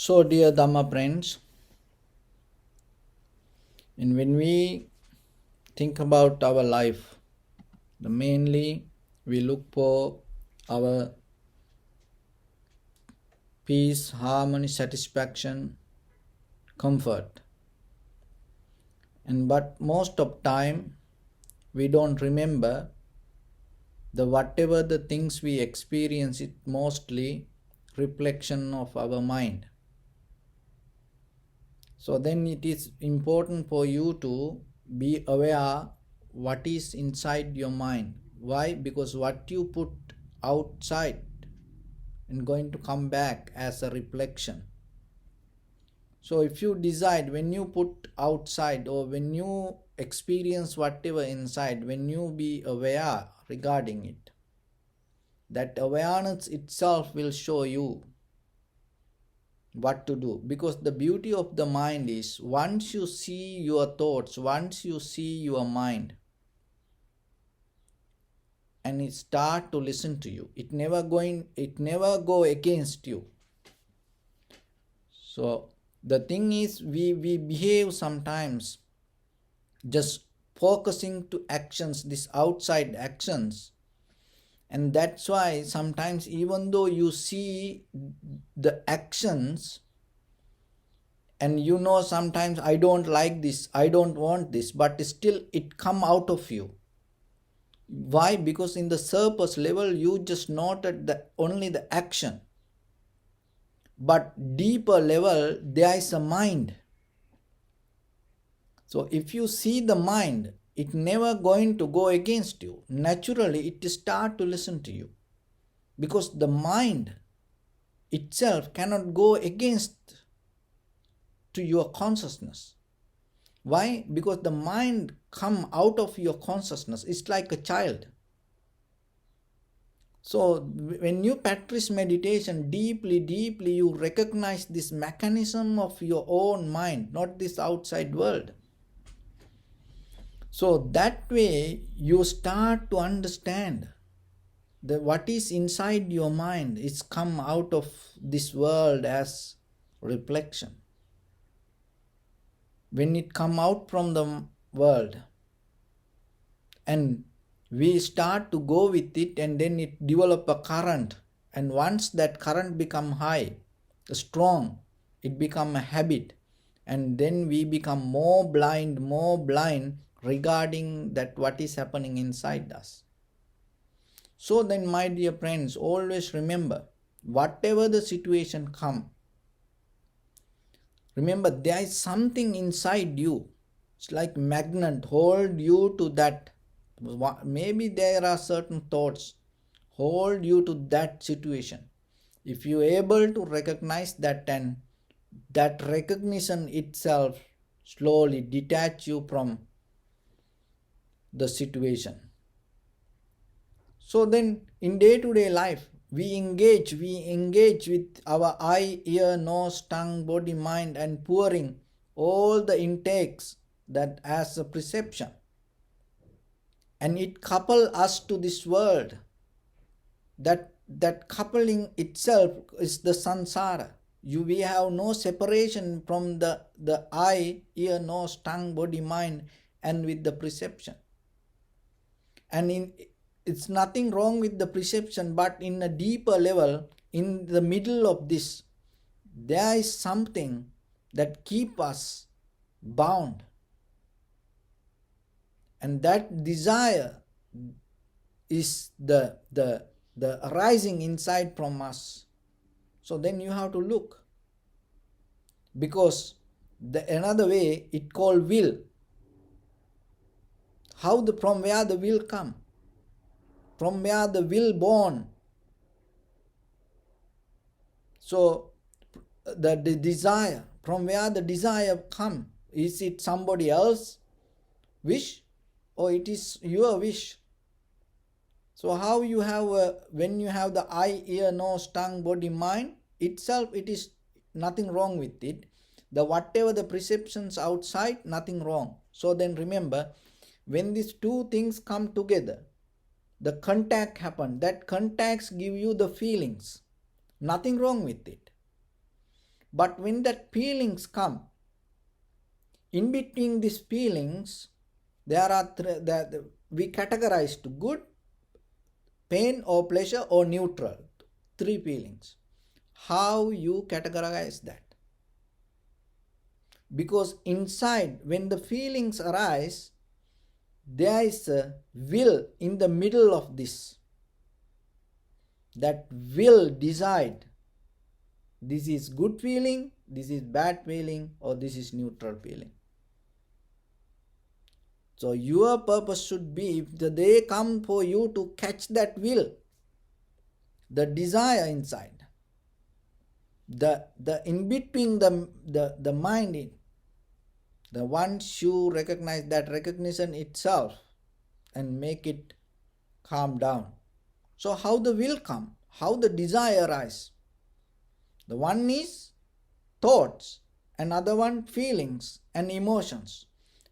So, dear Dharma friends, and when we think about our life, mainly we look for our peace, harmony, satisfaction, comfort. But most of time we don't remember the whatever the things we experience, it mostly reflection of our mind. So then it is important for you to be aware what is inside your mind. Why? Because what you put outside and going to come back as a reflection. So if you decide, when you put outside or when you experience whatever inside, when you be aware regarding it, that awareness itself will show you what to do. Because the beauty of the mind is, once you see your thoughts, once you see your mind and it start to listen to you, it never go against you. So the thing is, we behave sometimes just focusing to actions, these outside actions, and that's why sometimes even though you see the actions and you know sometimes I don't like this, I don't want this, but still it come out of you. Why? Because in the surface level you just noted only the action, but deeper level there is a mind. So if you see the mind, it never going to go against you. Naturally it start to listen to you, because the mind itself cannot go against to your consciousness. Why? Because the mind come out of your consciousness. It's like a child. So when you practice meditation deeply, you recognize this mechanism of your own mind, not this outside world. So that way you start to understand that what is inside your mind is come out of this world as reflection. When it come out from the world and we start to go with it, and then it develop a current, and once that current become high, strong, it become a habit, and then we become more blind regarding that what is happening inside us. So then, my dear friends, always remember, whatever the situation come, remember there is something inside you. It's like magnet, hold you to that. Maybe there are certain thoughts hold you to that situation. If you are able to recognize that, and that recognition itself slowly detach you from the situation. So then in day-to-day life we engage with our eye, ear, nose, tongue, body, mind, and pouring all the intakes that as a perception, and it couple us to this world. That coupling itself is the samsara. We have no separation from the eye, ear, nose, tongue, body, mind, and with the perception. And it's nothing wrong with the perception, but in a deeper level, in the middle of this, there is something that keep us bound, and that desire is the arising inside from us. So then you have to look, because another way it called will. From where the will come? From where the will born? So the desire, from where the desire come? Is it somebody else wish, or it is your wish? So how you have when you have the eye, ear, nose, tongue, body, mind itself, it is nothing wrong with it. The whatever the perceptions outside, nothing wrong. So then remember, when these two things come together, the contact happen. That contacts give you the feelings. Nothing wrong with it. But when that feelings come, in between these feelings, there are we categorize to good, pain or pleasure or neutral. 3 feelings. How you categorize that? Because inside, when the feelings arise, there is a will in the middle of this. That will decide this is good feeling, this is bad feeling, or this is neutral feeling. So your purpose should be, if they come for you, to catch that will, the desire inside, the in between the mind. The once you recognize that recognition itself and make it calm down. So how the will come? How the desire arise? The one is thoughts, another one feelings and emotions.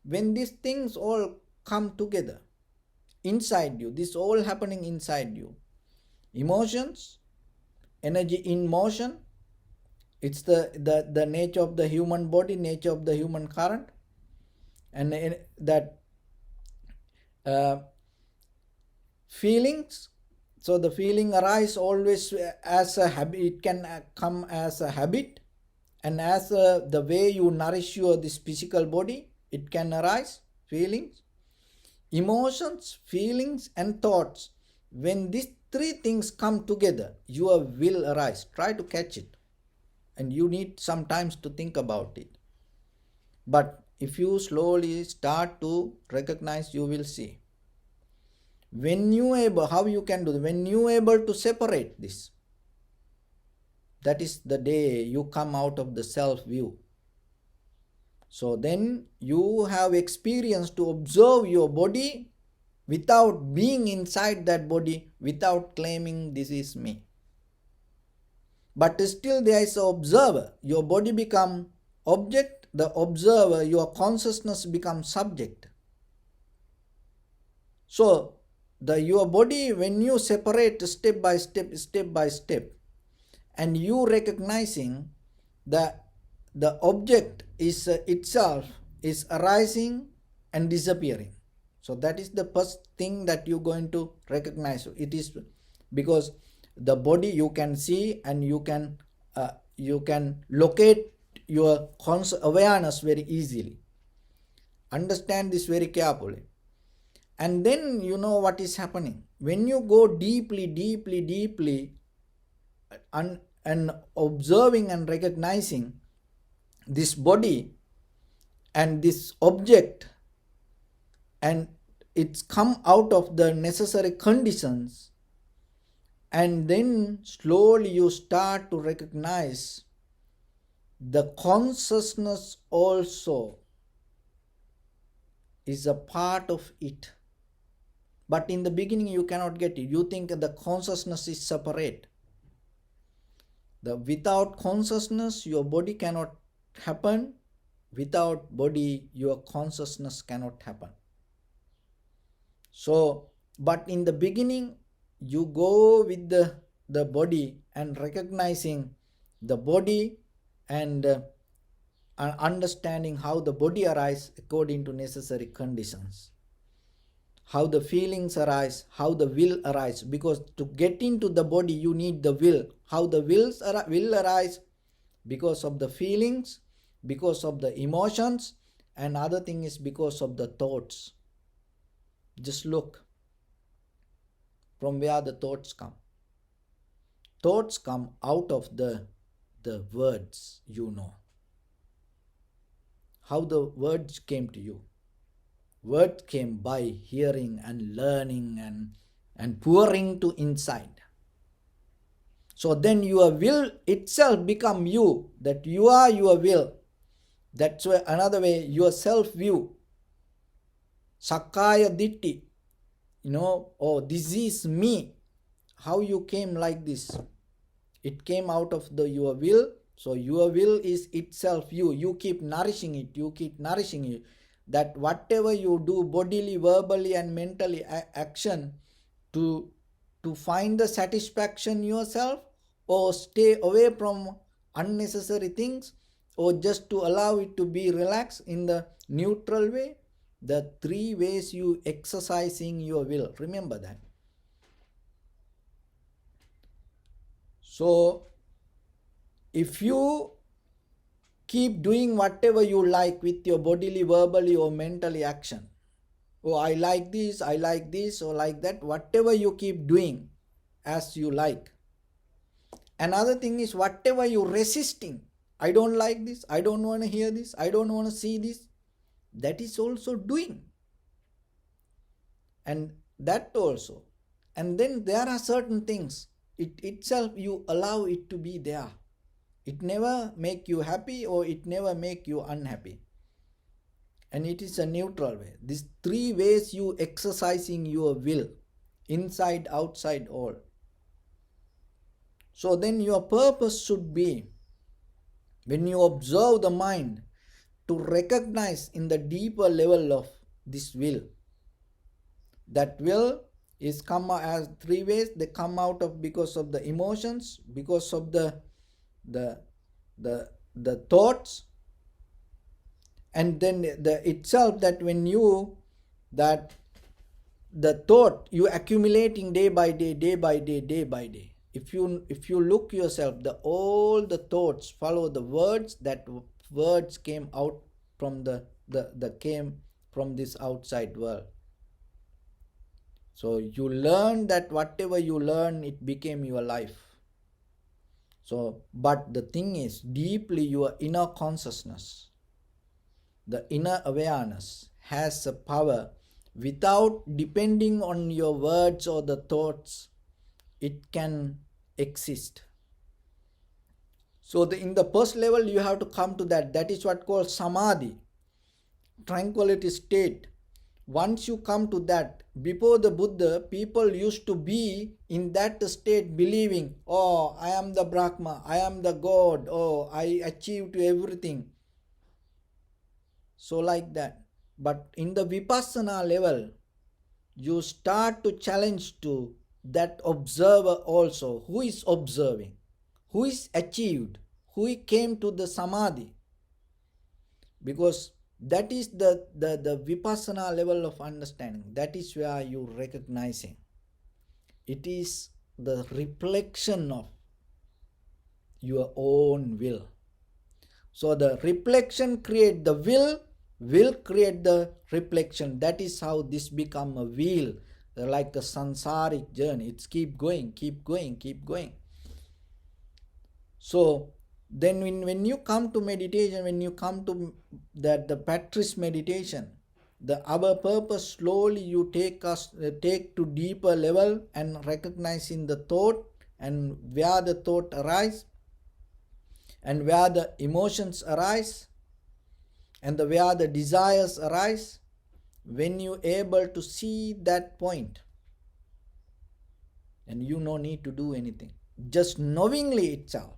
When these things all come together inside you, this all happening inside you. Emotions, energy in motion, it's the nature of the human body, nature of the human current, and that feelings. So the feeling arise always as a habit. It can come as a habit, and as the way you nourish your this physical body, it can arise feelings, emotions, feelings, and thoughts. When these 3 things come together, your will arise. Try to catch it, and you need some time to think about it. But if you slowly start to recognize, you will see. When you able, how you can do that? When you able to separate this, that is the day you come out of the self view. So then you have experience to observe your body without being inside that body, without claiming this is me. But still there is an observer. Your body become object, the observer, your consciousness becomes subject. So your body, when you separate step by step, and you recognizing the object is itself is arising and disappearing. So that is the first thing that you're going to recognize. It is because the body you can see, and you can locate your awareness very easily. Understand this very carefully. And then you know what is happening. When you go deeply and observing and recognizing this body and this object, and it's come out of the necessary conditions, and then slowly you start to recognize the consciousness also is a part of it. But in the beginning you cannot get it. You think the consciousness is separate. Without consciousness your body cannot happen. Without body your consciousness cannot happen. So, but in the beginning you go with the body and recognizing the body and understanding how the body arises according to necessary conditions, how the feelings arise, how the will arise. Because to get into the body you need the will. How the will arise? Because of the feelings, because of the emotions, and other thing is because of the thoughts. Just look from where the thoughts come. Thoughts come out of the words, you know. How the words came to you. Words came by hearing and learning and pouring to inside. So then your will itself become you, that you are your will. That's why another way, your self-view. Sakkaya Ditti. Oh, this is me. How you came like this? It came out of your will. So your will is itself you. You keep nourishing it. You keep nourishing it. That whatever you do bodily, verbally and mentally action to find the satisfaction yourself, or stay away from unnecessary things, or just to allow it to be relaxed in the neutral way. The three ways you exercising your will. Remember that. So if you keep doing whatever you like with your bodily, verbally, or mentally action, oh, I like this, or like that, whatever you keep doing as you like. Another thing is, whatever you resisting, I don't like this, I don't want to hear this, I don't want to see this, that is also doing. And that also. And then there are certain things, it itself you allow it to be there. It never make you happy or it never make you unhappy. And it is a neutral way. These three ways you exercising your will, inside, outside, all. So then your purpose should be, when you observe the mind, to recognize in the deeper level of this will. That will is come as three ways. They come out of because of the emotions, because of the thoughts, and then the itself, that when you, that the thought you accumulating day by day, day by day, day by day. If you look yourself, all the thoughts follow the words. That words came out from the came from this outside world. So you learn that whatever you learn, it became your life. So, but the thing is, deeply your inner consciousness, the inner awareness has a power. Without depending on your words or the thoughts, it can exist. So in the first level, you have to come to that. That is what called samadhi, tranquility state. Once you come to that, before the Buddha, people used to be in that state believing, oh, I am the Brahma, I am the God, oh, I achieved everything. So like that. But in the Vipassana level, you start to challenge to that observer also. Who is observing? Who is achieved? Who came to the samadhi? Because that is the Vipassana level of understanding. That is where you recognizing. It is the reflection of your own will. So the reflection create the will create the reflection. That is how this become a wheel, like a sansaric journey. It's keep going, keep going, keep going. So then when you come to meditation, when you come to the practice meditation, our purpose, slowly you take to deeper level and recognizing the thought, and where the thought arise, and where the emotions arise, and where the desires arise. When you able to see that point, and you no need to do anything, just knowingly itself,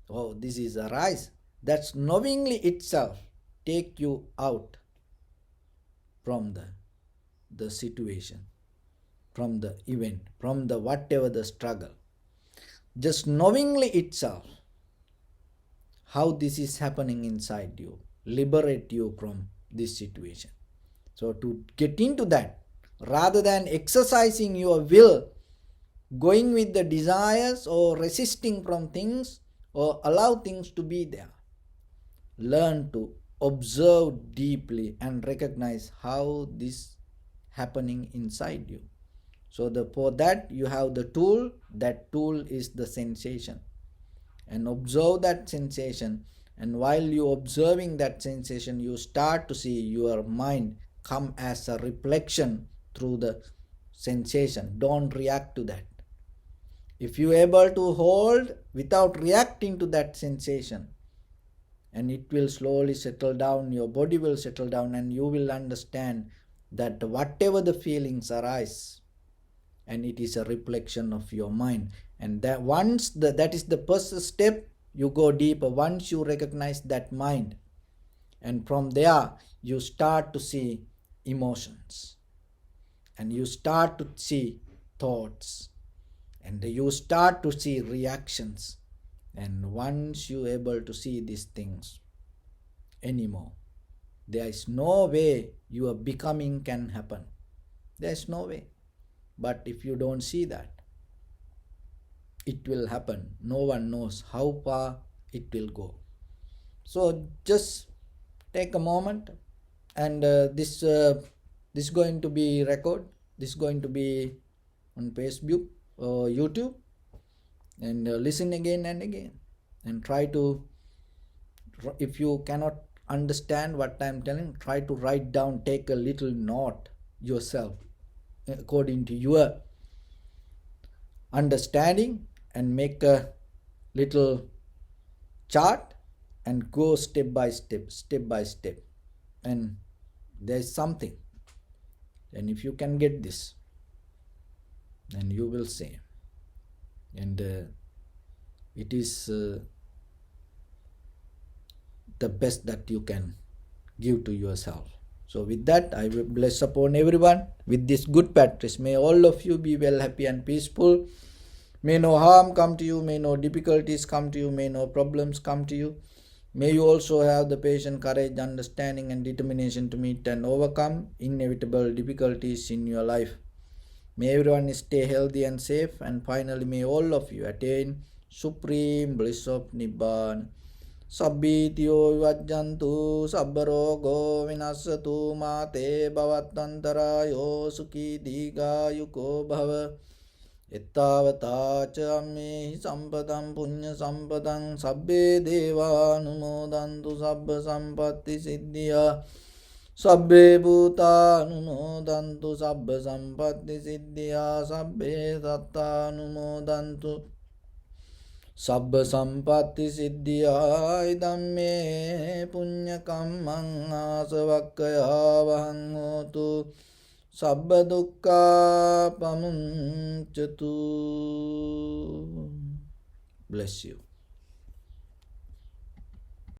oh, this is arise, that's knowingly itself take you out from the situation, from the event, from the whatever the struggle. Just knowingly itself, how this is happening inside you, liberate you from this situation. So to get into that, rather than exercising your will, going with the desires or resisting from things, or allow things to be there, learn to observe deeply and recognize how this happening inside you. So for that you have the tool. That tool is the sensation, and observe that sensation. And while you observing that sensation, you start to see your mind come as a reflection through the sensation. Don't react to that. If you are able to hold without reacting to that sensation, and it will slowly settle down, your body will settle down, and you will understand that whatever the feelings arise, and it is a reflection of your mind. And that once that is the first step, you go deeper. Once you recognize that mind, and from there you start to see emotions, and you start to see thoughts, and you start to see reactions, And once you able to see these things anymore, there is no way your becoming can happen. There is no way. But if you don't see that, it will happen. No one knows how far it will go. So just take a moment, and this is going to be record. This is going to be on Facebook or YouTube, and listen again and again, and try to, if you cannot understand what I am telling, try to write down, take a little note yourself according to your understanding, and make a little chart and go step by step, and there is something. And if you can get this, then you will see. And it is the best that you can give to yourself. So with that, I will bless upon everyone with this good practice. May all of you be well, happy and peaceful. May no harm come to you, may no difficulties come to you, may no problems come to you. May you also have the patience, courage, understanding and determination to meet and overcome inevitable difficulties in your life. May everyone stay healthy and safe, and finally may all of you attain supreme bliss of Nibbana. Sabbitiyo vajjantu sabbarogo vinasatu mate bhavattantarayo sukhi digayuko bhava. Ettavata ca ammehi sampadam punya sampadam sabbe deva anumodantu sabba sampatti siddhya. Sabbe bhuta anumodantu sabba sampatti siddhya. Sabbe satta anumodantu sabba sampatti siddhya. Idam me punya kammang asavakkaya vahang hotu. Sabba dukkha pamuncatu. Bless you.